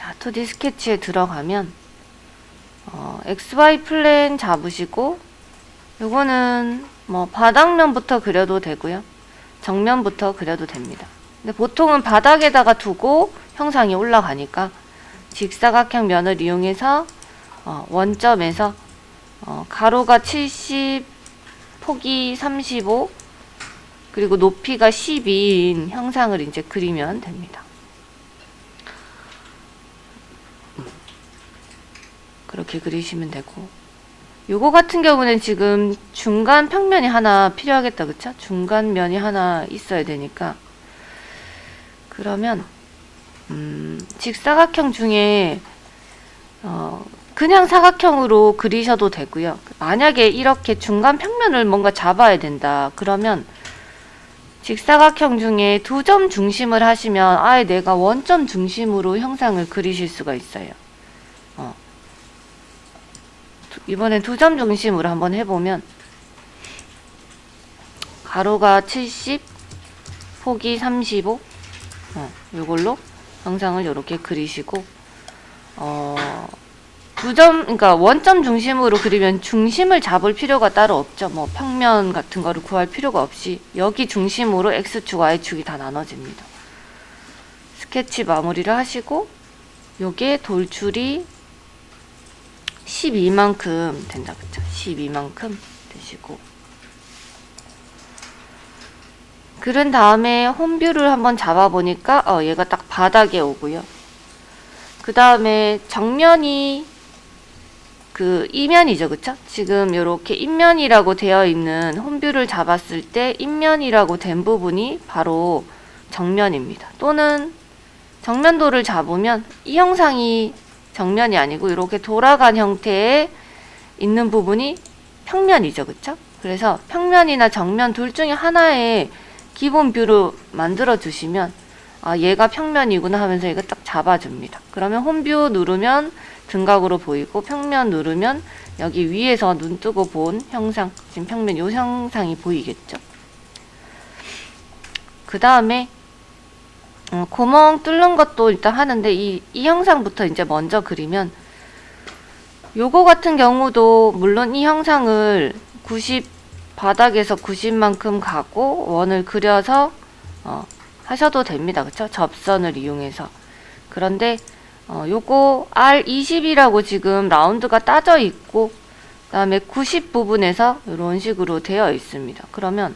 자, 2D 스케치에 들어가면 XY 플랜 잡으시고, 요거는 뭐 바닥면부터 그려도 되고요, 정면부터 그려도 됩니다. 근데 보통은 바닥에다가 두고 형상이 올라가니까 직사각형 면을 이용해서 원점에서 가로가 70, 폭이 35, 그리고 높이가 12인 형상을 이제 그리면 됩니다. 그렇게 그리시면 되고, 요거 같은 경우는 지금 중간 평면이 하나 필요하겠다, 그쵸? 중간 면이 하나 있어야 되니까, 그러면 직사각형 중에 그냥 사각형으로 그리셔도 되고요. 만약에 이렇게 중간 평면을 뭔가 잡아야 된다 그러면 직사각형 중에 2점 중심을 하시면 아예 내가 원점 중심으로 형상을 그리실 수가 있어요. 이번엔 2점 중심으로 한번 해보면, 가로가 70, 폭이 35, 요걸로 형상을 이렇게 그리시고, 2점, 그러니까 원점 중심으로 그리면 중심을 잡을 필요가 따로 없죠. 뭐 평면 같은 거를 구할 필요가 없이 여기 중심으로 X축, Y축이 다 나눠집니다. 스케치 마무리를 하시고, 요게 돌출이 12만큼 된다, 그쵸? 12만큼 되시고, 그런 다음에 홈뷰를 한번 잡아보니까 얘가 딱 바닥에 오고요. 그 다음에 정면이 그 이면이죠, 그쵸? 지금 요렇게 인면이라고 되어 있는 홈뷰를 잡았을 때 인면이라고 된 부분이 바로 정면입니다. 또는 정면도를 잡으면 이 형상이 정면이 아니고 이렇게 돌아간 형태의 있는 부분이 평면이죠, 그쵸? 그래서 평면이나 정면 둘 중에 하나의 기본 뷰로 만들어 주시면 얘가 평면이구나 하면서 이거 딱 잡아줍니다. 그러면 홈뷰 누르면 등각으로 보이고, 평면 누르면 여기 위에서 눈 뜨고 본 형상, 지금 평면 요 형상이 보이겠죠? 그 다음에 구멍 뚫는 것도 일단 하는데 이 형상부터 이제 먼저 그리면, 요거 같은 경우도 물론 이 형상을 90, 바닥에서 90만큼 가고 원을 그려서 하셔도 됩니다, 그쵸? 접선을 이용해서. 그런데 요거 R20이라고 지금 라운드가 따져 있고, 그 다음에 90 부분에서 이런 식으로 되어 있습니다. 그러면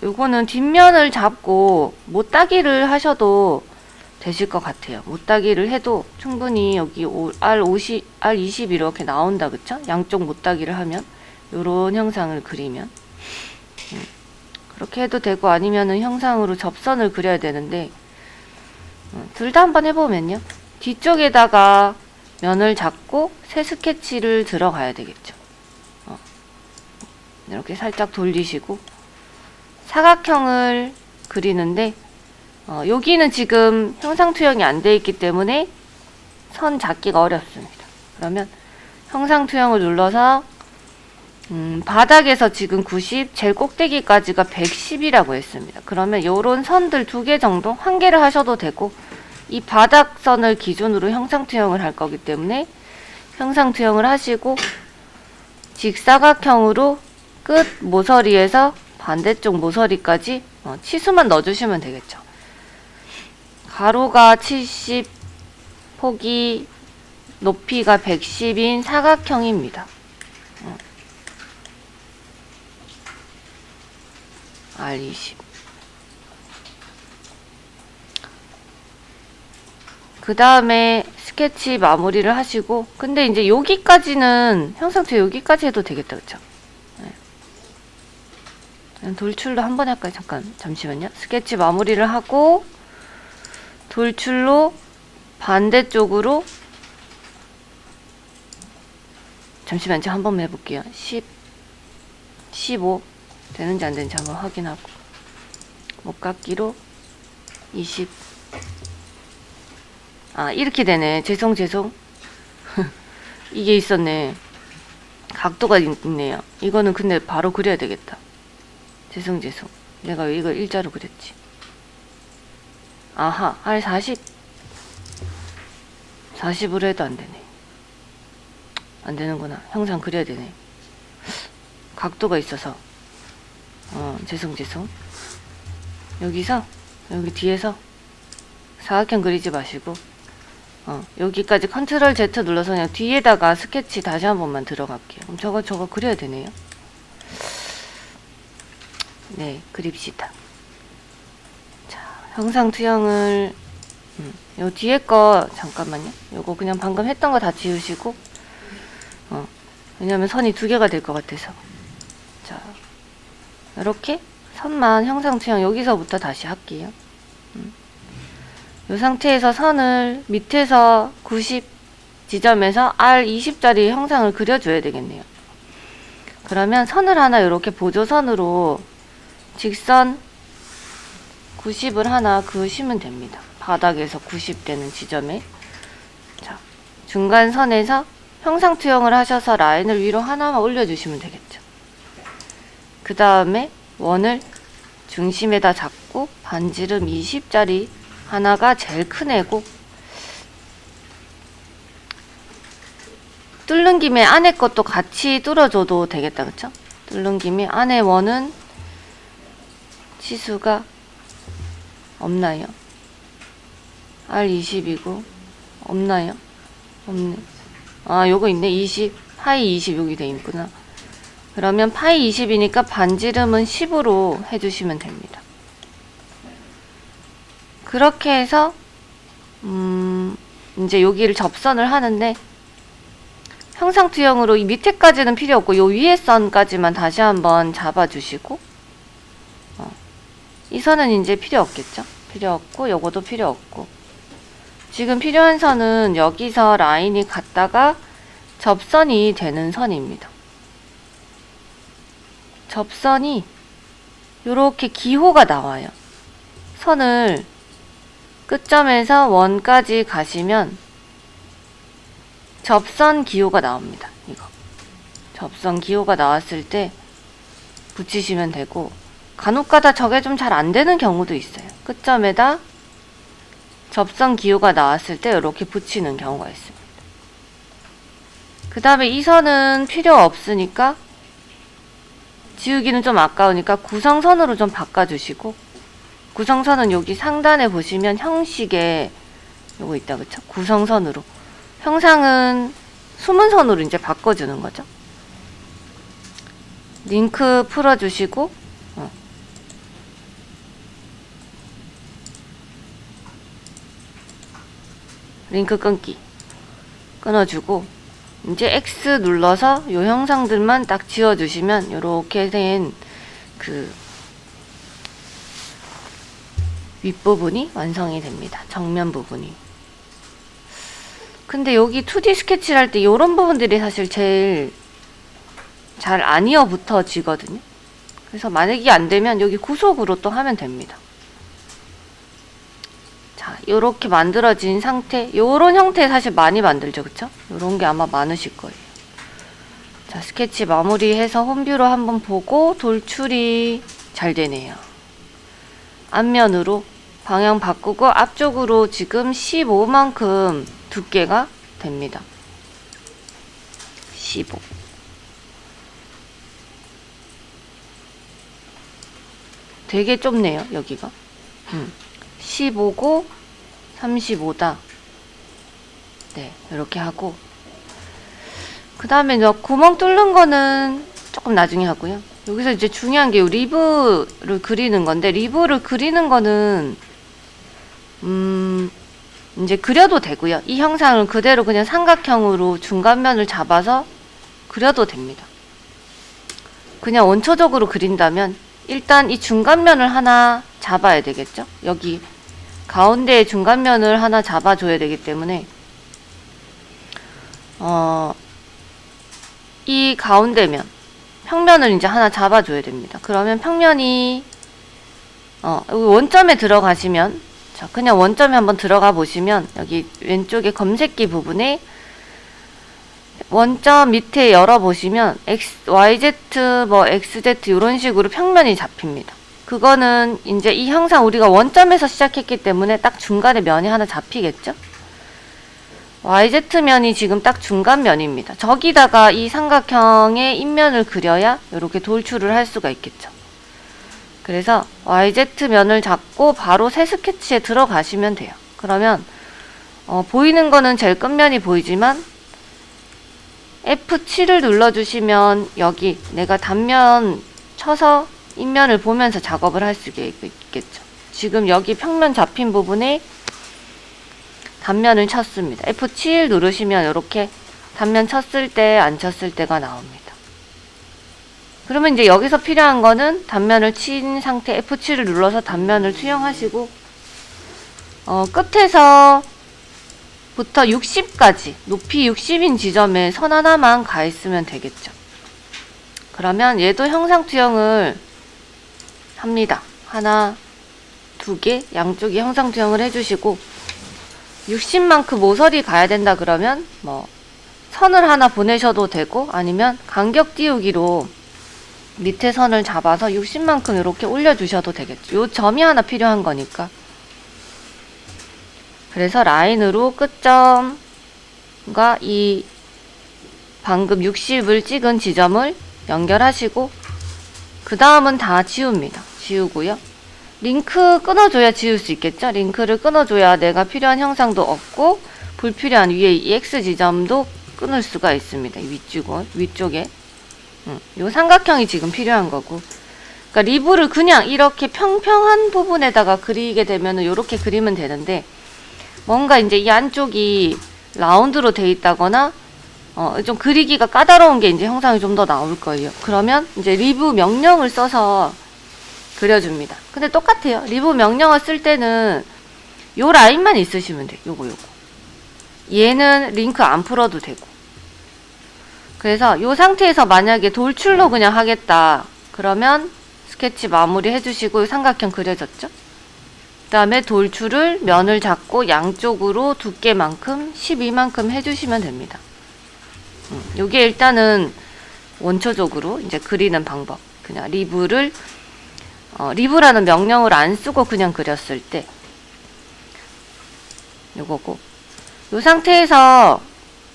요거는 뒷면을 잡고 못따기를 하셔도 되실 것 같아요. 못따기를 해도 충분히 여기 R50, R20 이렇게 나온다, 그쵸? 양쪽 못따기를 하면, 요런 형상을 그리면 그렇게 해도 되고, 아니면은 형상으로 접선을 그려야 되는데 둘 다 한번 해보면요, 뒤쪽에다가 면을 잡고 새 스케치를 들어가야 되겠죠. 이렇게 살짝 돌리시고 사각형을 그리는데 여기는 지금 형상 투영이 안 돼 있기 때문에 선 잡기가 어렵습니다. 그러면 형상 투영을 눌러서 바닥에서 지금 90, 제일 꼭대기까지가 110이라고 했습니다. 그러면 요런 선들 2개 정도, 1개를 하셔도 되고, 이 바닥선을 기준으로 형상 투영을 할 거기 때문에 형상 투영을 하시고, 직사각형으로 끝 모서리에서 반대쪽 모서리까지 치수만 넣어주시면 되겠죠. 가로가 70, 폭이, 높이가 110인 사각형입니다. R20. 그 다음에 스케치 마무리를 하시고, 근데 이제 여기까지는 형상투 여기까지 해도 되겠다, 그쵸? 네. 돌출로 한번 할까요? 잠시만요. 스케치 마무리를 하고 돌출로 반대쪽으로, 잠시만요. 제가 한번 해볼게요. 10, 15 되는지 안 되는지 한번 확인하고, 목깎이로 20. 이렇게 되네. 죄송 이게 있었네. 각도가 있네요. 이거는 근데 바로 그려야 되겠다. 죄송 내가 왜 이걸 일자로 그렸지? 아하, R40. 40으로 해도 안 되네. 안 되는구나. 형상 그려야 되네. 각도가 있어서. 죄송. 여기서, 여기 뒤에서 사각형 그리지 마시고, 여기까지 컨트롤 Z 눌러서 그냥 뒤에다가 스케치 다시 한 번만 들어갈게요. 그럼 저거 그려야 되네요. 네, 그립시다. 자, 형상 투영을, 요 뒤에 거, 잠깐만요. 요거 그냥 방금 했던 거 다 지우시고, 왜냐면 선이 두 개가 될 것 같아서. 자, 이렇게 선만 형상 투영 여기서부터 다시 할게요. 이 상태에서 선을 밑에서 90 지점에서 R20짜리 형상을 그려줘야 되겠네요. 그러면 선을 하나 이렇게 보조선으로 직선 90을 하나 그으시면 됩니다. 바닥에서 90 되는 지점에. 자, 중간 선에서 형상 투영을 하셔서 라인을 위로 하나만 올려주시면 되겠죠. 그 다음에 원을 중심에다 잡고 반지름 20짜리 하나가 제일 큰 애고, 뚫는 김에 안에 것도 같이 뚫어줘도 되겠다, 그쵸? 뚫는 김에 안에 원은 치수가 없나요? R20이고 없나요? 없네. 아, 요거 있네. 20 파이 20 여기 돼 있구나. 그러면 파이 20이니까 반지름은 10으로 해주시면 됩니다. 그렇게 해서 이제 여기를 접선을 하는데, 형상 투영으로 이 밑에까지는 필요 없고 요 위에 선까지만 다시 한번 잡아주시고, 이 선은 이제 필요 없겠죠? 필요 없고 요거도 필요 없고, 지금 필요한 선은 여기서 라인이 갔다가 접선이 되는 선입니다. 접선이 요렇게 기호가 나와요. 선을 끝점에서 원까지 가시면 접선 기호가 나옵니다. 이거 접선 기호가 나왔을 때 붙이시면 되고, 간혹가다 저게 좀 잘 안 되는 경우도 있어요. 끝점에다 접선 기호가 나왔을 때 이렇게 붙이는 경우가 있습니다. 그 다음에 이 선은 필요 없으니까, 지우기는 좀 아까우니까 구성선으로 좀 바꿔주시고, 구성선은 여기 상단에 보시면 형식에 요거 있다, 그쵸? 구성선으로. 형상은 숨은 선으로 이제 바꿔주는 거죠. 링크 풀어주시고, 링크 끊기 끊어주고, 이제 X 눌러서 요 형상들만 딱 지워주시면 요렇게 된 그 윗부분이 완성이 됩니다. 정면 부분이. 근데 여기 2D 스케치를 할 때 요런 부분들이 사실 제일 잘 안 이어붙어지거든요. 그래서 만약에 이게 안 되면 여기 구속으로 또 하면 됩니다. 자, 요렇게 만들어진 상태, 요런 형태 사실 많이 만들죠, 그쵸? 요런 게 아마 많으실 거예요. 자, 스케치 마무리해서 홈뷰로 한번 보고, 돌출이 잘 되네요. 앞면으로 방향 바꾸고 앞쪽으로 지금 15만큼 두께가 됩니다. 15. 되게 좁네요, 여기가. 15고 35다. 네, 이렇게 하고, 그 다음에 구멍 뚫는 거는 조금 나중에 하고요. 여기서 이제 중요한 게 리브를 그리는 건데, 리브를 그리는 거는 이제 그려도 되고요. 이 형상을 그대로 그냥 삼각형으로 중간면을 잡아서 그려도 됩니다. 그냥 원초적으로 그린다면 일단 이 중간면을 하나 잡아야 되겠죠? 여기 가운데에 중간면을 하나 잡아줘야 되기 때문에 이 가운데면 평면을 이제 하나 잡아줘야 됩니다. 그러면 평면이 원점에 들어가시면, 자, 그냥 원점에 한번 들어가 보시면 여기 왼쪽에 검색기 부분에 원점 밑에 열어보시면 X, YZ, 뭐 XZ 이런 식으로 평면이 잡힙니다. 그거는 이제 이 형상 우리가 원점에서 시작했기 때문에 딱 중간에 면이 하나 잡히겠죠? YZ면이 지금 딱 중간면입니다. 저기다가 이 삼각형의 인면을 그려야 이렇게 돌출을 할 수가 있겠죠. 그래서 YZ면을 잡고 바로 새 스케치에 들어가시면 돼요. 그러면 보이는 거는 제일 끝면이 보이지만 F7을 눌러주시면 여기 내가 단면 쳐서 인면을 보면서 작업을 할 수가 있겠죠. 지금 여기 평면 잡힌 부분에 단면을 쳤습니다. F7 누르시면 이렇게 단면 쳤을 때, 안 쳤을 때가 나옵니다. 그러면 이제 여기서 필요한 거는 단면을 친 상태 F7을 눌러서 단면을 투영하시고 끝에서 부터 60까지 높이 60인 지점에 선 하나만 가 있으면 되겠죠. 그러면 얘도 형상 투영을 합니다. 하나, 두 개 양쪽에 형상 투영을 해주시고 60만큼 모서리 가야 된다 그러면 뭐 선을 하나 보내셔도 되고 아니면 간격 띄우기로 밑에 선을 잡아서 60만큼 이렇게 올려주셔도 되겠죠. 요 점이 하나 필요한 거니까. 그래서 라인으로 끝점과 이 방금 60을 찍은 지점을 연결하시고 그 다음은 다 지웁니다. 지우고요. 링크 끊어줘야 지울 수 있겠죠? 링크를 끊어줘야 내가 필요한 형상도 없고 불필요한 위에 이 X 지점도 끊을 수가 있습니다. 이 위쪽에 요 삼각형이 지금 필요한 거고, 그러니까 리브를 그냥 이렇게 평평한 부분에다가 그리게 되면은 요렇게 그리면 되는데 뭔가 이제 이 안쪽이 라운드로 돼 있다거나 좀 그리기가 까다로운 게 이제 형상이 좀 더 나올 거예요. 그러면 이제 리브 명령을 써서 그려줍니다. 근데 똑같아요. 리브 명령을 쓸 때는 요 라인만 있으시면 돼요. 요거. 얘는 링크 안 풀어도 되고. 그래서 요 상태에서 만약에 돌출로 그냥 하겠다. 그러면 스케치 마무리 해주시고 삼각형 그려졌죠? 그 다음에 돌출을 면을 잡고 양쪽으로 두께만큼 12만큼 해주시면 됩니다. 요게 일단은 원초적으로 이제 그리는 방법. 그냥 리브라는 명령을 안 쓰고 그냥 그렸을 때 요거고, 요 상태에서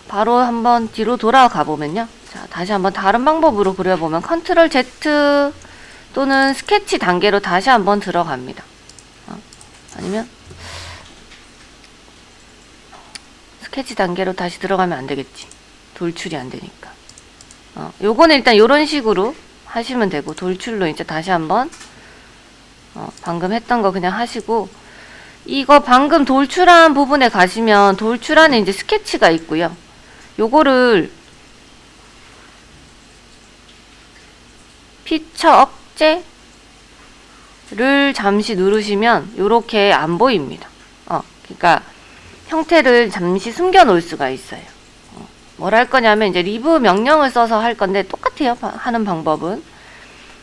바로 한번 뒤로 돌아가 보면요. 자, 다시 한번 다른 방법으로 그려보면 컨트롤 Z 또는 스케치 단계로 다시 한번 들어갑니다. 아니면 스케치 단계로 다시 들어가면 안 되겠지. 돌출이 안 되니까. 요거는 일단 요런 식으로 하시면 되고, 돌출로 이제 다시 한번 방금 했던 거 그냥 하시고, 이거 방금 돌출한 부분에 가시면 돌출 안에 이제 스케치가 있고요. 요거를 피처 억제를 잠시 누르시면 요렇게 안 보입니다. 그러니까 형태를 잠시 숨겨 놓을 수가 있어요. 뭘 할 거냐면 이제 리브 명령을 써서 할 건데 똑같아요. 하는 방법은.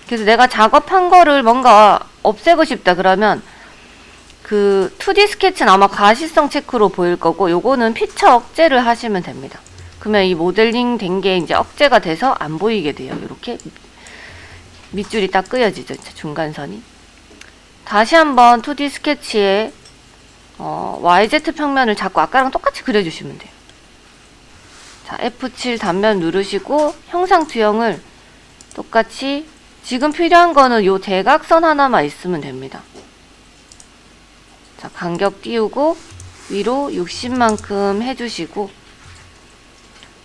그래서 내가 작업한 거를 뭔가 없애고 싶다 그러면 그 2D 스케치는 아마 가시성 체크로 보일 거고, 요거는 피처 억제를 하시면 됩니다. 그러면 이 모델링 된 게 이제 억제가 돼서 안 보이게 돼요. 이렇게 밑줄이 딱 그어지죠. 중간선이. 다시 한번 2D 스케치에 YZ 평면을 잡고 아까랑 똑같이 그려주시면 돼요. 자, F7 단면 누르시고 형상 투영을 똑같이 지금 필요한 거는 요 대각선 하나만 있으면 됩니다. 자, 간격 띄우고 위로 60만큼 해주시고,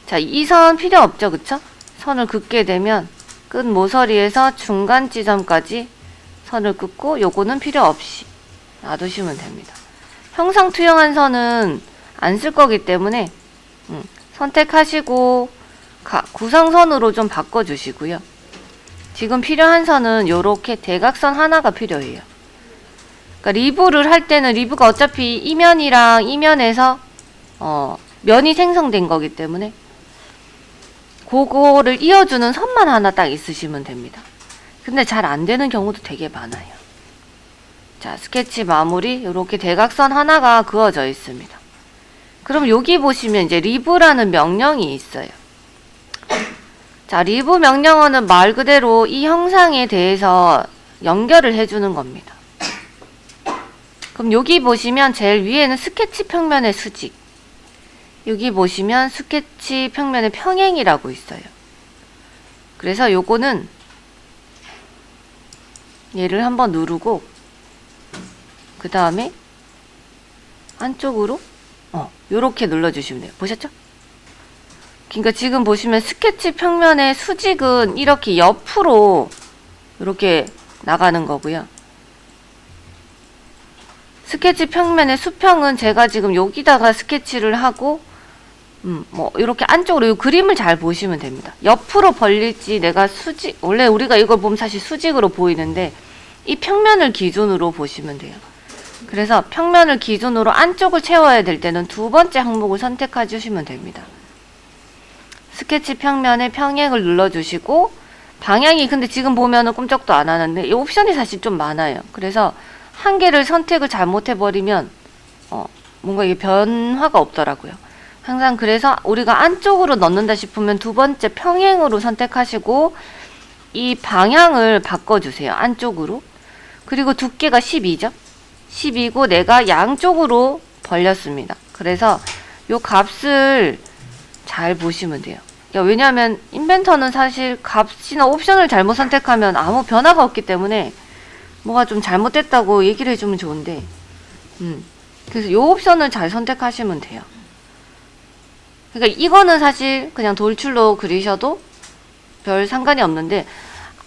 자, 이 선 필요 없죠, 그쵸? 선을 긋게 되면 끝 모서리에서 중간 지점까지 선을 긋고 요거는 필요 없이 놔두시면 됩니다. 형상 투영한 선은 안 쓸 거기 때문에 선택하시고 구성선으로 좀 바꿔주시고요. 지금 필요한 선은 요렇게 대각선 하나가 필요해요. 그러니까 리브를 할 때는 리브가 어차피 이면이랑 이면에서 면이 생성된 거기 때문에 그거를 이어주는 선만 하나 딱 있으시면 됩니다. 근데 잘 안 되는 경우도 되게 많아요. 자, 스케치 마무리. 이렇게 대각선 하나가 그어져 있습니다. 그럼 여기 보시면 이제 리브라는 명령이 있어요. 자, 리브 명령어는 말 그대로 이 형상에 대해서 연결을 해주는 겁니다. 그럼 여기 보시면 제일 위에는 스케치 평면의 수직, 여기 보시면 스케치 평면의 평행이라고 있어요. 그래서 요거는 얘를 한번 누르고 그 다음에 안쪽으로 요렇게 눌러주시면 돼요. 보셨죠? 그러니까 지금 보시면 스케치 평면의 수직은 이렇게 옆으로 이렇게 나가는 거고요. 스케치 평면의 수평은 제가 지금 여기다가 스케치를 하고 뭐 이렇게 안쪽으로 이 그림을 잘 보시면 됩니다. 옆으로 벌릴지 내가 수직, 원래 우리가 이걸 보면 사실 수직으로 보이는데 이 평면을 기준으로 보시면 돼요. 그래서 평면을 기준으로 안쪽을 채워야 될 때는 두 번째 항목을 선택해 주시면 됩니다. 스케치 평면의 평행을 눌러주시고 방향이 근데 지금 보면은 꼼짝도 안 하는데 이 옵션이 사실 좀 많아요. 그래서 한 개를 선택을 잘못해버리면 뭔가 이게 변화가 없더라고요. 항상 그래서 우리가 안쪽으로 넣는다 싶으면 두 번째 평행으로 선택하시고 이 방향을 바꿔주세요. 안쪽으로. 그리고 두께가 12죠. 12고 내가 양쪽으로 벌렸습니다. 그래서 요 값을 잘 보시면 돼요. 왜냐하면 인벤터는 사실 값이나 옵션을 잘못 선택하면 아무 변화가 없기 때문에 뭐가 좀 잘못됐다고 얘기를 해주면 좋은데 그래서 요 옵션을 잘 선택하시면 돼요. 그러니까 이거는 사실 그냥 돌출로 그리셔도 별 상관이 없는데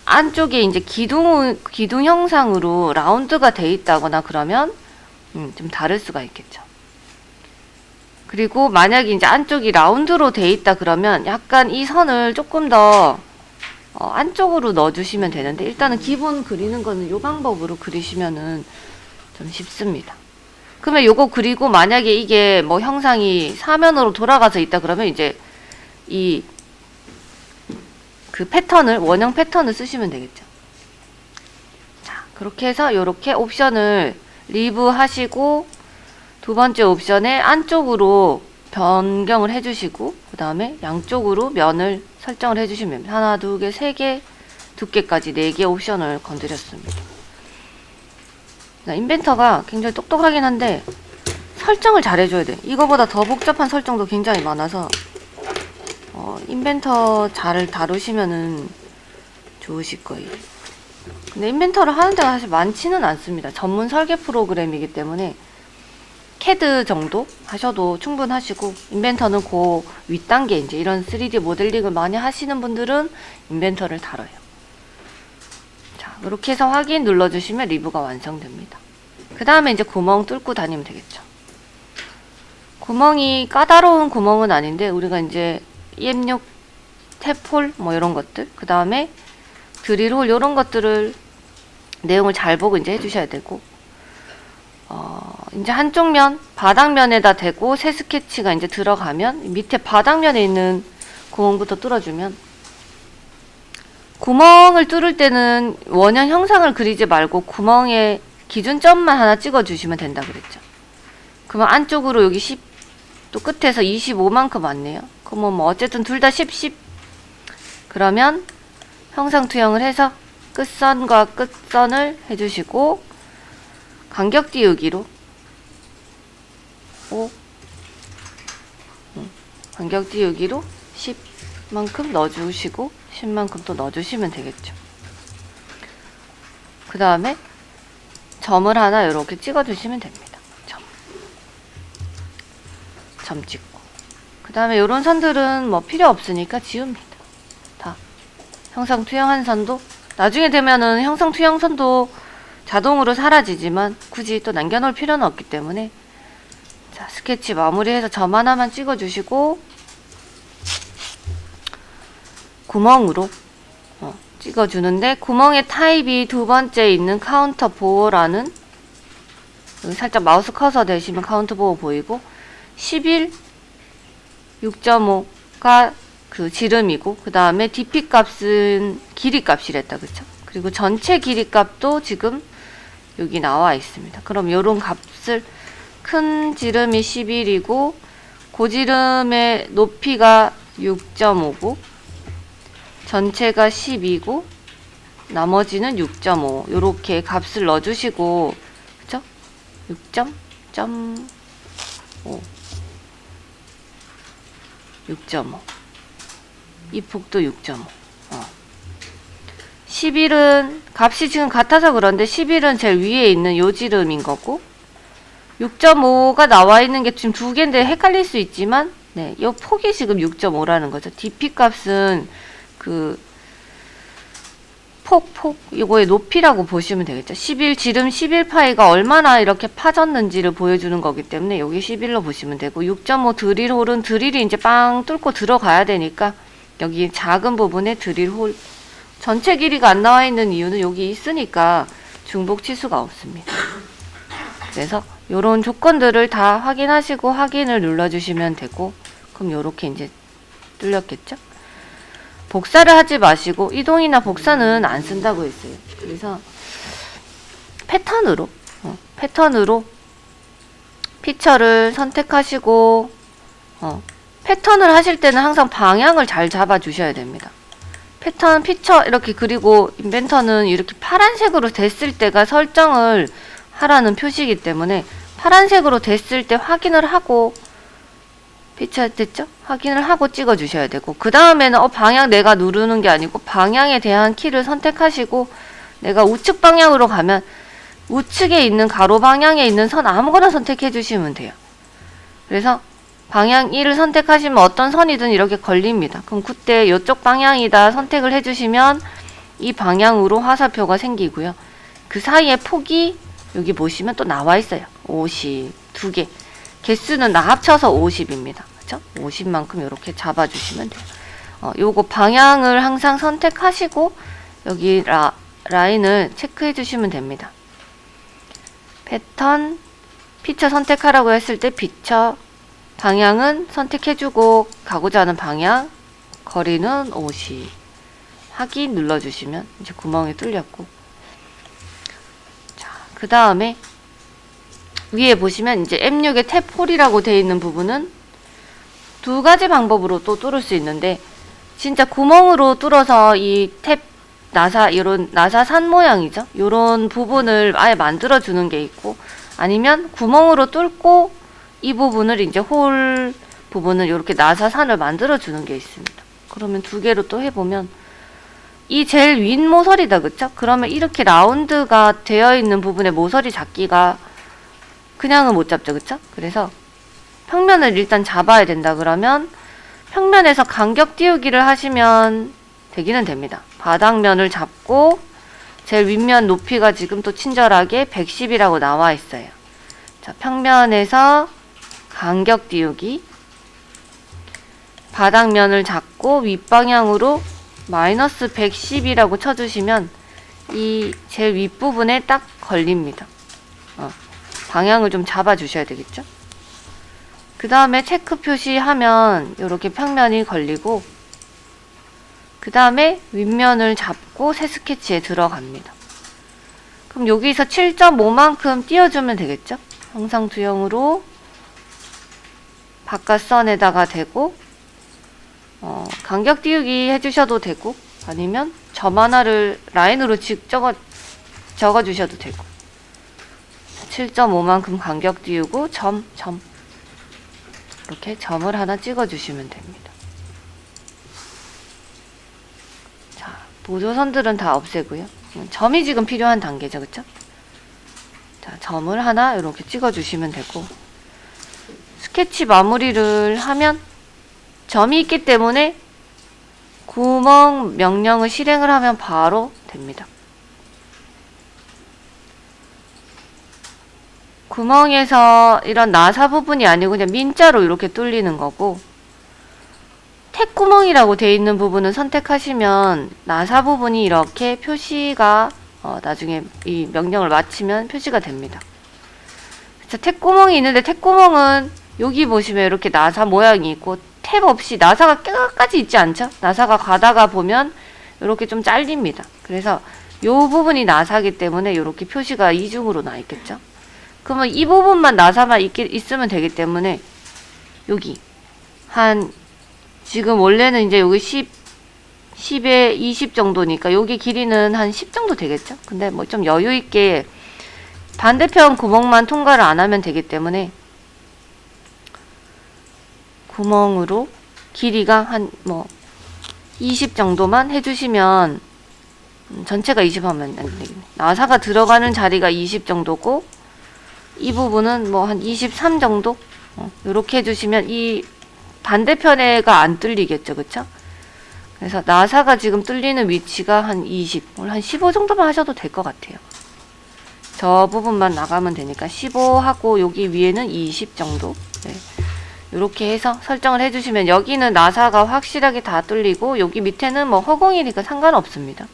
안쪽에 이제 기둥 형상으로 라운드가 돼 있다거나 그러면 좀 다를 수가 있겠죠. 그리고 만약에 이제 안쪽이 라운드로 돼 있다 그러면 약간 이 선을 조금 더 안쪽으로 넣어주시면 되는데 일단은 기본 그리는 거는 이 방법으로 그리시면은 좀 쉽습니다. 그러면 요거 그리고 만약에 이게 뭐 형상이 사면으로 돌아가서 있다 그러면 이제 이 그 패턴을 원형 패턴을 쓰시면 되겠죠. 자, 그렇게 해서 요렇게 옵션을 리브 하시고 두 번째 옵션에 안쪽으로 변경을 해주시고 그 다음에 양쪽으로 면을 설정을 해주시면 됩니다. 하나, 두 개, 세 개, 두께까지 4개 옵션을 건드렸습니다. 자, 인벤터가 굉장히 똑똑하긴 한데 설정을 잘 해줘야 돼. 이거보다 더 복잡한 설정도 굉장히 많아서 인벤터 잘 다루시면은 좋으실 거예요. 근데 인벤터를 하는 데가 사실 많지는 않습니다. 전문 설계 프로그램이기 때문에 CAD 정도 하셔도 충분하시고 인벤터는 그 윗단계 이제 이런 3D 모델링을 많이 하시는 분들은 인벤터를 다뤄요. 자, 이렇게 해서 확인 눌러주시면 리뷰가 완성됩니다. 그 다음에 이제 구멍 뚫고 다니면 되겠죠. 구멍이 까다로운 구멍은 아닌데 우리가 이제 EM6 탭홀 뭐 이런 것들 그 다음에 드릴홀 이런 것들을 내용을 잘 보고 이제 해주셔야 되고 이제 한쪽 면 바닥면에다 대고 새 스케치가 이제 들어가면 밑에 바닥면에 있는 구멍부터 뚫어주면 구멍을 뚫을 때는 원형 형상을 그리지 말고 구멍에 기준점만 하나 찍어주시면 된다 그랬죠. 그러면 안쪽으로 여기 10 또 끝에서 25만큼 왔네요. 그러면 뭐 어쨌든 둘 다 10, 10 그러면 형상 투영을 해서 끝선과 끝선을 해주시고 간격 띄우기로 5 간격 띄우기로 10만큼 넣어주시고 10만큼 또 넣어주시면 되겠죠. 그 다음에 점을 하나 이렇게 찍어주시면 됩니다. 점 찍고 그 다음에 요런 선들은 뭐 필요 없으니까 지웁니다. 다 형상 투영한 선도 나중에 되면은 형상 투영 선도 자동으로 사라지지만 굳이 또 남겨놓을 필요는 없기 때문에 자 스케치 마무리해서 점 하나만 찍어주시고 구멍으로 찍어주는데 구멍의 타입이 두 번째 있는 카운터 보어라는 여기 살짝 마우스 커서 대시면 카운터 보어 보이고 11 6.5가 그 지름이고 그 다음에 DP 값은 길이 값이랬다 그쵸? 그리고 전체 길이 값도 지금 여기 나와 있습니다. 그럼 요런 값을 큰 지름이 11이고 고지름의 높이가 6.5고 전체가 10이고 나머지는 6.5 요렇게 값을 넣어주시고 그쵸? 6.5 6.5. 이 폭도 6.5. 11은 값이 지금 같아서 그런데 11은 제일 위에 있는 요 지름인 거고 6.5가 나와 있는 게 지금 두 개인데 헷갈릴 수 있지만 네, 요 폭이 지금 6.5라는 거죠. dp 값은 그 폭, 요거의 높이라고 보시면 되겠죠. 11, 지름 11파이가 얼마나 이렇게 파졌는지를 보여주는 거기 때문에 여기 11로 보시면 되고 6.5 드릴 홀은 드릴이 이제 빵 뚫고 들어가야 되니까 여기 작은 부분에 드릴 홀 전체 길이가 안 나와 있는 이유는 여기 있으니까 중복 치수가 없습니다. 그래서 요런 조건들을 다 확인하시고 확인을 눌러주시면 되고 그럼 요렇게 이제 뚫렸겠죠? 복사를 하지 마시고 이동이나 복사는 안 쓴다고 했어요. 그래서 패턴으로 피처를 선택하시고 패턴을 하실 때는 항상 방향을 잘 잡아 주셔야 됩니다. 패턴 피처 이렇게 그리고 인벤터는 이렇게 파란색으로 됐을 때가 설정을 하라는 표시이기 때문에 파란색으로 됐을 때 확인을 하고 피처 됐죠? 확인을 하고 찍어 주셔야 되고 그 다음에는 방향 내가 누르는 게 아니고 방향에 대한 키를 선택하시고 내가 우측 방향으로 가면 우측에 있는 가로 방향에 있는 선 아무거나 선택해 주시면 돼요. 그래서 방향 1을 선택하시면 어떤 선이든 이렇게 걸립니다. 그럼 그때 이쪽 방향이다 선택을 해주시면 이 방향으로 화살표가 생기고요. 그 사이에 폭이 여기 보시면 또 나와 있어요. 50, 두 개. 개수는 다 합쳐서 50입니다. 그쵸? 50만큼 이렇게 잡아주시면 돼요. 요거 방향을 항상 선택하시고 여기 라인을 체크해 주시면 됩니다. 패턴, 피처 선택하라고 했을 때 피처 방향은 선택해주고 가고자 하는 방향 거리는 50 확인 눌러주시면 이제 구멍이 뚫렸고 자, 그 다음에 위에 보시면 이제 M6의 탭 홀이라고 되어 있는 부분은 두 가지 방법으로 또 뚫을 수 있는데 진짜 구멍으로 뚫어서 이 탭 이런 나사 산 모양이죠. 요런 부분을 아예 만들어 주는 게 있고 아니면 구멍으로 뚫고 이 부분을 이제 홀 부분을 이렇게 나사산을 만들어 주는 게 있습니다. 그러면 두 개로 또 해보면 이 제일 윗 모서리다 그쵸? 그러면 이렇게 라운드가 되어 있는 부분에 모서리 잡기가 그냥은 못 잡죠 그쵸? 그래서 평면을 일단 잡아야 된다 그러면 평면에서 간격 띄우기를 하시면 되기는 됩니다. 바닥면을 잡고 제일 윗면 높이가 지금 또 친절하게 110이라고 나와 있어요. 자, 평면에서 간격 띄우기 바닥면을 잡고 윗방향으로 마이너스 110이라고 쳐주시면 이 제일 윗부분에 딱 걸립니다. 방향을 좀 잡아 주셔야 되겠죠. 그 다음에 체크 표시하면 이렇게 평면이 걸리고 그 다음에 윗면을 잡고 새 스케치에 들어갑니다. 그럼 여기서 7.5만큼 띄워주면 되겠죠. 형상투영으로 바깥선에다가 대고 간격 띄우기 해주셔도 되고 아니면 점 하나를 라인으로 적어 주셔도 되고 7.5만큼 간격 띄우고 점 이렇게 점을 하나 찍어 주시면 됩니다. 자, 보조선들은 다 없애고요. 점이 지금 필요한 단계죠. 그쵸? 자, 점을 하나 이렇게 찍어 주시면 되고 스케치 마무리를 하면 점이 있기 때문에 구멍 명령을 실행을 하면 바로 됩니다. 구멍에서 이런 나사 부분이 아니고 그냥 민자로 이렇게 뚫리는 거고 탭구멍이라고 되어 있는 부분은 선택하시면 나사 부분이 이렇게 표시가 나중에 이 명령을 마치면 표시가 됩니다. 자, 탭구멍이 있는데 탭구멍은 여기 보시면 이렇게 나사 모양이 있고 탭 없이 나사가 끝까지 있지 않죠? 나사가 가다가 보면 이렇게 좀 잘립니다. 그래서 요 부분이 나사기 때문에 이렇게 표시가 이중으로 나 있겠죠? 그러면 이 부분만 나사만 있으면 되기 때문에 여기 한 지금 원래는 이제 여기 10에 20 정도니까 여기 길이는 한 10 정도 되겠죠? 근데 뭐 좀 여유 있게 반대편 구멍만 통과를 안 하면 되기 때문에 구멍으로 길이가 한 뭐 20 정도만 해주시면 전체가 20 하면 안 되겠네. 나사가 들어가는 자리가 20 정도고 이 부분은 뭐 한 23 정도 이렇게 해주시면 이 반대편에가 안 뚫리겠죠, 그쵸? 그래서 나사가 지금 뚫리는 위치가 한 20, 한 15 정도만 하셔도 될 것 같아요. 저 부분만 나가면 되니까 15 하고 여기 위에는 20 정도. 네. 이렇게 해서 설정을 해주시면 여기는 나사가 확실하게 다 뚫리고 여기 밑에는 뭐 허공이니까 상관없습니다.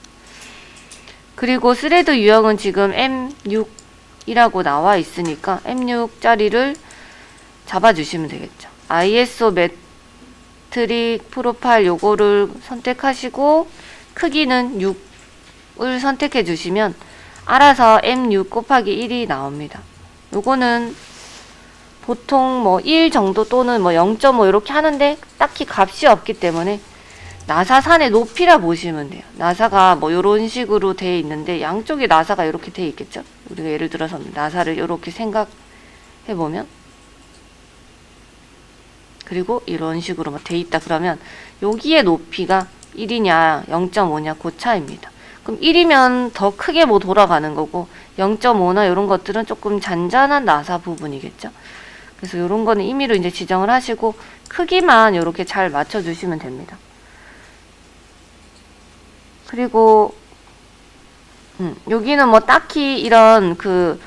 그리고 스레드 유형은 지금 M6이라고 나와 있으니까 M6짜리를 잡아주시면 되겠죠. ISO 매트릭 프로파일 요거를 선택하시고 크기는 6을 선택해 주시면 알아서 M6 곱하기 1이 나옵니다. 요거는 보통 뭐 1 정도 또는 뭐 0.5 이렇게 하는데 딱히 값이 없기 때문에 나사산의 높이라 보시면 돼요. 나사가 뭐 요런 식으로 되어 있는데 양쪽에 나사가 이렇게 되어 있겠죠. 우리가 예를 들어서 나사를 이렇게 생각해 보면 그리고 이런 식으로 막 돼 있다 그러면 여기에 높이가 1이냐 0.5냐 그 차이입니다. 그럼 1이면 더 크게 뭐 돌아가는 거고 0.5나 이런 것들은 조금 잔잔한 나사 부분이겠죠. 그래서 이런 거는 임의로 이제 지정을 하시고 크기만 이렇게 잘 맞춰 주시면 됩니다. 그리고 여기는 뭐 딱히 이런 그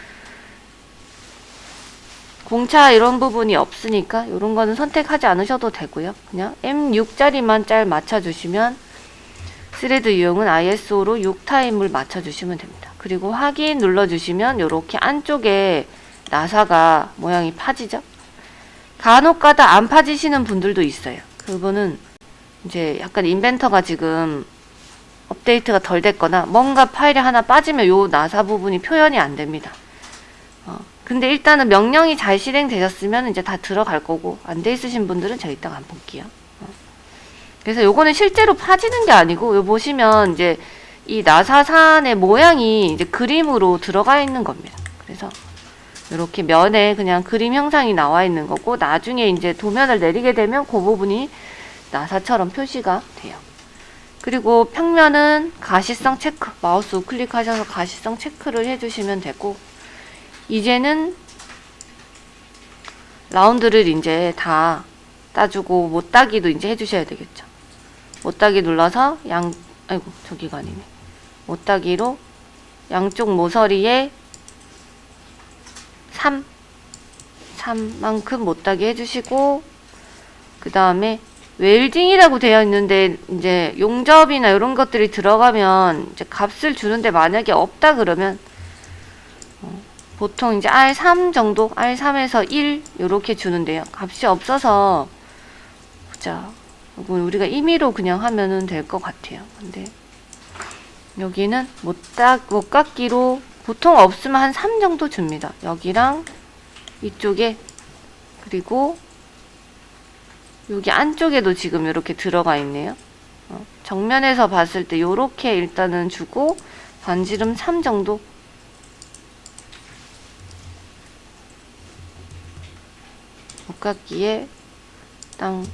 공차 이런 부분이 없으니까 이런 거는 선택하지 않으셔도 되고요. 그냥 M6짜리만 잘 맞춰주시면 스레드 유형은 ISO로 6타임을 맞춰주시면 됩니다. 그리고 확인 눌러주시면 이렇게 안쪽에 나사가 모양이 파지죠. 간혹가다 안 파지시는 분들도 있어요. 그분은 이제 약간 인벤터가 지금 업데이트가 덜 됐거나 뭔가 파일이 하나 빠지면 요 나사 부분이 표현이 안 됩니다. 근데 일단은 명령이 잘 실행되셨으면 이제 다 들어갈 거고 안 돼 있으신 분들은 제가 이따가 한번 볼게요. 그래서 요거는 실제로 파지는 게 아니고 요 보시면 이제 이 나사산의 모양이 이제 그림으로 들어가 있는 겁니다. 그래서 이렇게 면에 그냥 그림 형상이 나와 있는 거고 나중에 이제 도면을 내리게 되면 그 부분이 나사처럼 표시가 돼요. 그리고 평면은 가시성 체크, 마우스 우클릭하셔서 가시성 체크를 해주시면 되고 이제는 라운드를 이제 다 따주고 못따기도 이제 해주셔야 되겠죠. 못따기 눌러서 아이고 저기가 아니네. 못따기로 양쪽 모서리에 3만큼 못따기 해주시고 그 다음에 웰딩이라고 되어 있는데 이제 용접이나 이런 것들이 들어가면 이제 값을 주는데 만약에 없다 그러면 보통 이제 R3 정도, R3에서 1 이렇게 주는데요. 값이 없어서 보자. 이건 우리가 임의로 그냥 하면은 될 것 같아요. 근데 여기는 못깎기로 보통 없으면 한 3 정도 줍니다. 여기랑 이쪽에 그리고 여기 안쪽에도 지금 이렇게 들어가 있네요. 정면에서 봤을 때 이렇게 일단은 주고 반지름 3 정도 못깎기에 땅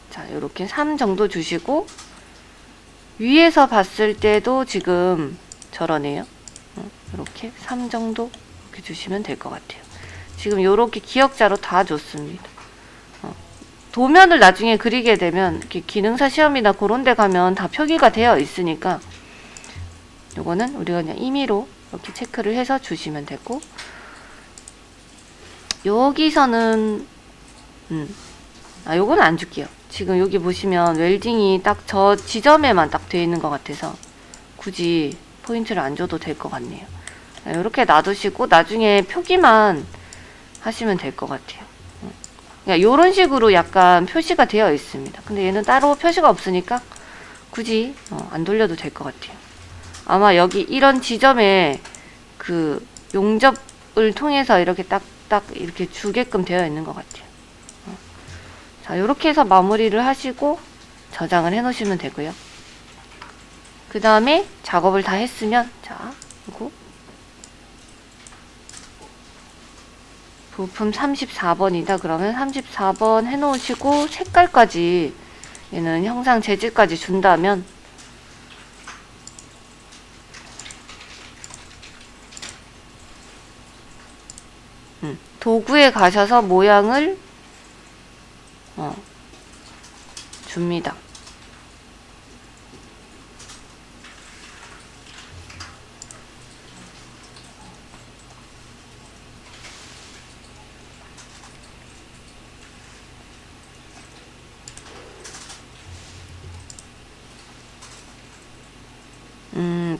자 이렇게 3 정도 주시고 위에서 봤을 때도 지금 저러네요. 이렇게 3 정도 이렇게 주시면 될 것 같아요. 지금 이렇게 기역자로 다 줬습니다. 도면을 나중에 그리게 되면 이렇게 기능사 시험이나 그런 데 가면 다 표기가 되어 있으니까 요거는 우리가 그냥 임의로 이렇게 체크를 해서 주시면 되고 여기서는 요거는 안 줄게요. 지금 여기 보시면 웰딩이 딱 저 지점에만 딱 되어 있는 것 같아서 굳이 포인트를 안 줘도 될 것 같네요. 이렇게 놔두시고 나중에 표기만 하시면 될 것 같아요. 그러니까 이런 식으로 약간 표시가 되어 있습니다. 근데 얘는 따로 표시가 없으니까 굳이 안 돌려도 될 것 같아요. 아마 여기 이런 지점에 그 용접을 통해서 이렇게 딱딱 이렇게 주게끔 되어 있는 것 같아요. 자, 이렇게 해서 마무리를 하시고 저장을 해 놓으시면 되고요. 그 다음에 작업을 다 했으면 자, 그리고 부품 34번이다. 그러면 34번 해놓으시고 색깔까지 얘는 형상 재질까지 준다면 도구에 가셔서 모양을 줍니다.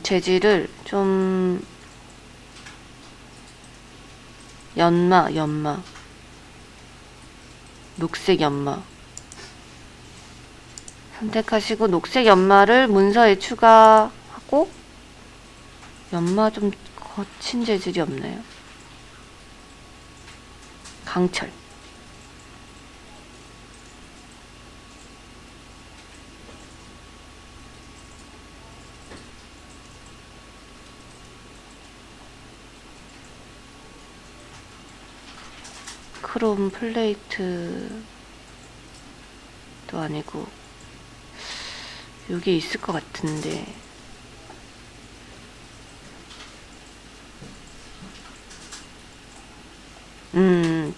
재질을 좀 연마 녹색 연마 선택하시고 녹색 연마를 문서에 추가하고 연마 좀 거친 재질이 없나요? 강철 크롬 플레이트도 아니고 여기 있을 것 같은데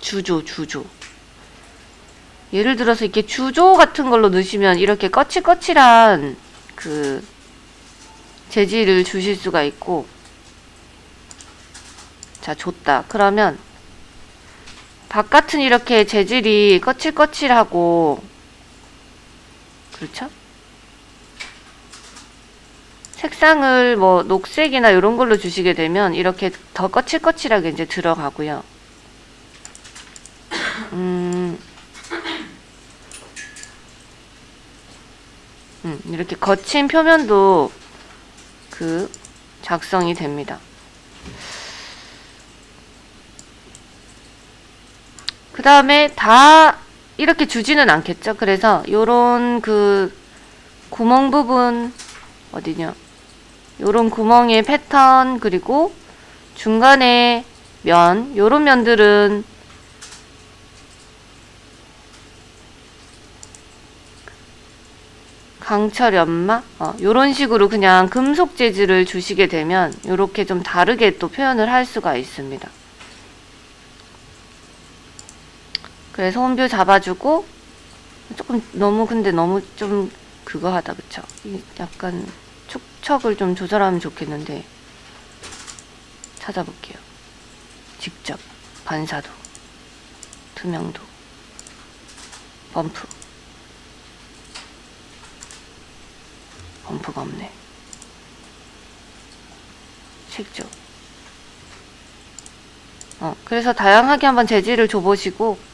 주조 예를 들어서 이렇게 주조 같은 걸로 넣으시면 이렇게 거칠거칠한 그 재질을 주실 수가 있고 자 줬다 그러면 바깥은 이렇게 재질이 거칠거칠하고 그렇죠? 색상을 뭐 녹색이나 이런 걸로 주시게 되면 이렇게 더 거칠거칠하게 이제 들어가고요. 이렇게 거친 표면도 그 작성이 됩니다. 그 다음에 다 이렇게 주지는 않겠죠. 그래서 요런 그 구멍 부분 어디냐 요런 구멍의 패턴 그리고 중간에 면 요런 면들은 강철 연마 요런 식으로 그냥 금속 재질을 주시게 되면 요렇게 좀 다르게 또 표현을 할 수가 있습니다. 그래서 홈뷰 잡아주고 조금 너무 근데 너무 좀 그거 하다 그쵸? 약간 축척을 좀 조절하면 좋겠는데 찾아볼게요. 직접 반사도 투명도 범프가 없네. 색조 그래서 다양하게 한번 재질을 줘보시고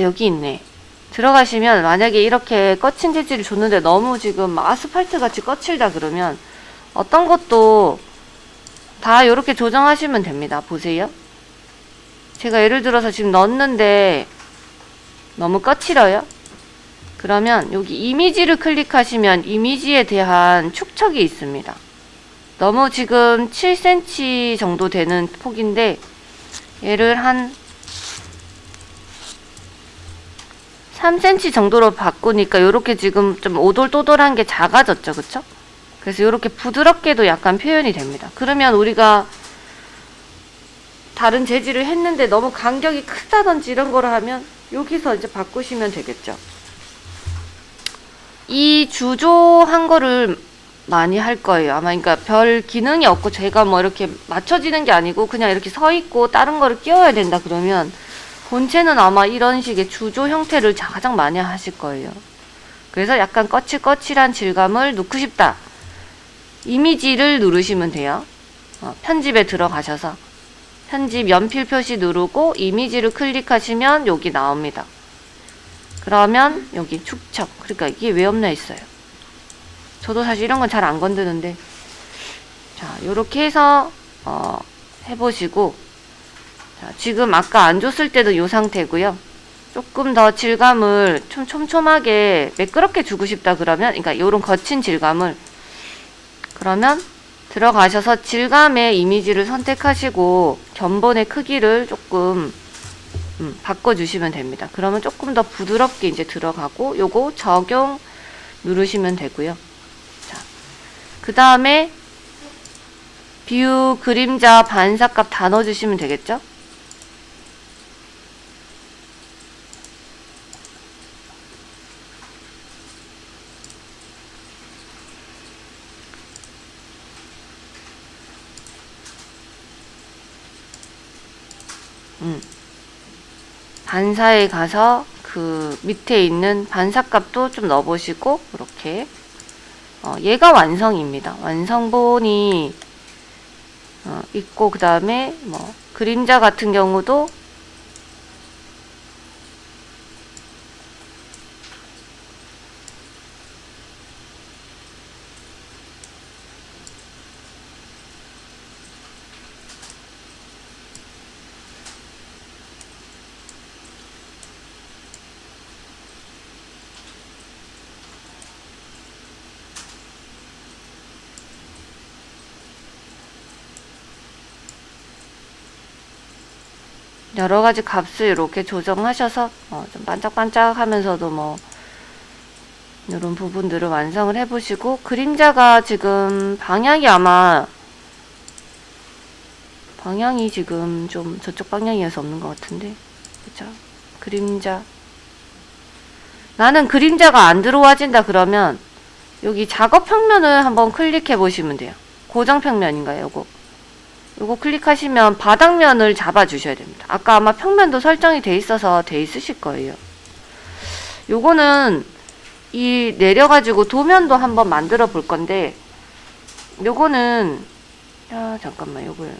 여기 있네. 들어가시면 만약에 이렇게 거친 재질을 줬는데 너무 지금 아스팔트 같이 거칠다 그러면 어떤 것도 다 이렇게 조정하시면 됩니다. 보세요. 제가 예를 들어서 지금 넣었는데 너무 거칠어요? 그러면 여기 이미지를 클릭하시면 이미지에 대한 축척이 있습니다. 너무 지금 7cm 정도 되는 폭인데 얘를 한 3cm 정도로 바꾸니까 요렇게 지금 좀 오돌토돌한 게 작아졌죠. 그쵸? 그래서 요렇게 부드럽게도 약간 표현이 됩니다. 그러면 우리가 다른 재질을 했는데 너무 간격이 크다든지 이런 거를 하면 여기서 이제 바꾸시면 되겠죠. 이 주조한 거를 많이 할 거예요. 아마 그러니까 별 기능이 없고 제가 뭐 이렇게 맞춰지는 게 아니고 그냥 이렇게 서 있고 다른 거를 끼워야 된다 그러면 본체는 아마 이런 식의 주조 형태를 가장 많이 하실 거예요. 그래서 약간 거칠거칠한 질감을 넣고 싶다. 이미지를 누르시면 돼요. 편집에 들어가셔서 편집 연필 표시 누르고 이미지를 클릭하시면 여기 나옵니다. 그러면 여기 축척 그러니까 이게 왜 없나 했어요. 저도 사실 이런 건 잘 안 건드는데 자 요렇게 해서 해보시고 자, 지금 아까 안 줬을 때도 이 상태고요. 조금 더 질감을 좀 촘촘하게 매끄럽게 주고 싶다 그러면, 그러니까 요런 거친 질감을, 그러면 들어가셔서 질감의 이미지를 선택하시고 견본의 크기를 조금 바꿔주시면 됩니다. 그러면 조금 더 부드럽게 이제 들어가고, 요거 적용 누르시면 되고요. 자, 그 다음에 뷰 그림자 반사값 다 넣어주시면 되겠죠? 반사에 가서 그 밑에 있는 반사값도 좀 넣어보시고, 이렇게 얘가 완성입니다. 완성본이 있고, 그 다음에 뭐 그림자 같은 경우도 여러 가지 값을 이렇게 조정하셔서 좀 반짝반짝 하면서도 뭐 이런 부분들을 완성을 해보시고, 그림자가 지금 방향이 지금 좀 저쪽 방향이어서 없는 것 같은데, 그쵸? 그림자, 나는 그림자가 안 들어와진다 그러면 여기 작업 평면을 한번 클릭해 보시면 돼요. 고정 평면인가요? 요거 클릭하시면 바닥면을 잡아 주셔야 됩니다. 아까 아마 평면도 설정이 돼 있어서 돼 있으실 거예요. 요거는 이 내려가지고 도면도 한번 만들어 볼 건데, 요거는 잠깐만, 요걸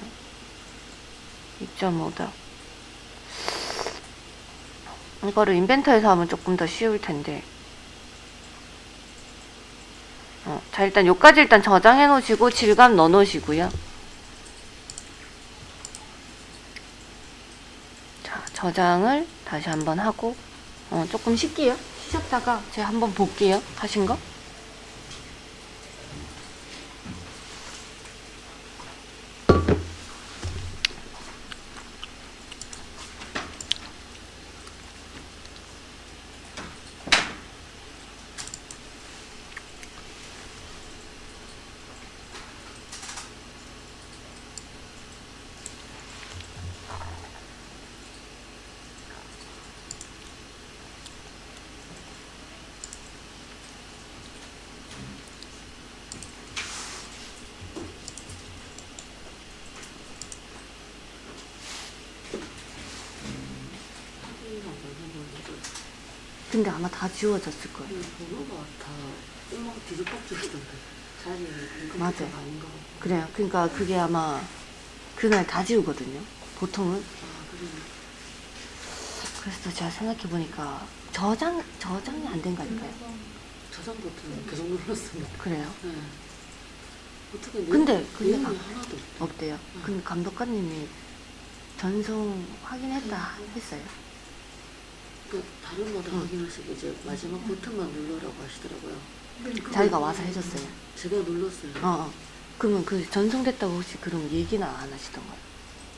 2.5다. 이거를 인벤터에서 하면 조금 더 쉬울 텐데. 자, 일단 요까지 일단 저장해 놓으시고 질감 넣어 놓으시고요. 자, 저장을 다시 한번 하고, 조금 쉴게요. 쉬셨다가 제가 한번 볼게요. 하신 거. 근데 아마 다 지워졌을 거예요. 번호가 다 막 뒤죽박죽이던데 자리에 맞아. 아닌가. 그래요. 그러니까 그게 아마 그날 다 지우거든요. 보통은. 아, 그래. 그래서 제가 생각해 보니까 저장이 안 된 거니까요. 저장 버튼 계속 눌렀습니다. 그래요? 네. 어떻게 근데 그게 내용이 하나도 없대요. 근데 감독관님이 전송 확인했다 했어요. 그 다른마다 확인하시고 이제 마지막 버튼만 누르라고 하시더라고요. 자기가 와서 해줬어요. 제가 눌렀어요. 그러면 그 전송됐다고 혹시 그럼 얘기는 안 하시던가요?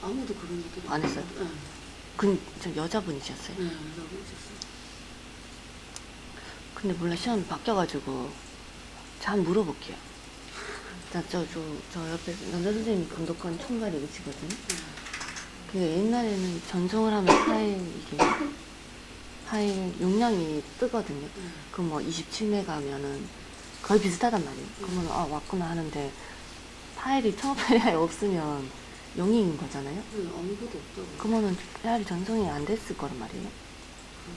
아무도 그런 얘기를 안 했어요? 네. 저 여자분이셨어요? 네, 연락을 주셨어요. 근데 몰라, 시험이 바뀌어가지고 자, 한번 물어볼게요. 저 옆에 남자 선생님이 감독관 총괄이시거든요. 그러니까 옛날에는 전송을 하면 파일 용량이 뜨거든요. 그럼 뭐 27메가면은 거의 비슷하단 말이에요. 그러면 왔구나 하는데, 파일이 처음에 없으면 0인 거잖아요. 아무것도 없다고. 그러면은 파일이 전송이 안 됐을 거란 말이에요.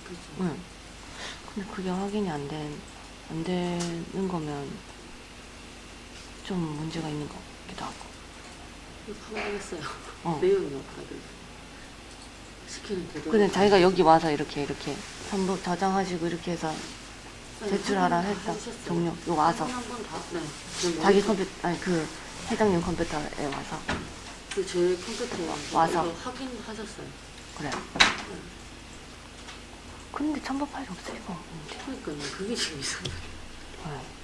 그렇겠죠. 응. 근데 그게 확인이 안 되는 거면 좀 문제가 있는 것 같기도 하고. 확인했어요. 어. 내용이 없다고. 시키는 대로. 근데 자기가 여기 와서 이렇게 전부 저장하시고 이렇게 해서 제출하라 했다. 종료. 요 와서. 한번 다. 네. 자기 컴퓨터, 아니 그 회장님 컴퓨터에 와서. 제 컴퓨터에 와서. 확인하셨어요. 그래요. 근데 첨부 파일 없을 리가 없는데. 그러니까 그게 지금 이상해. 네.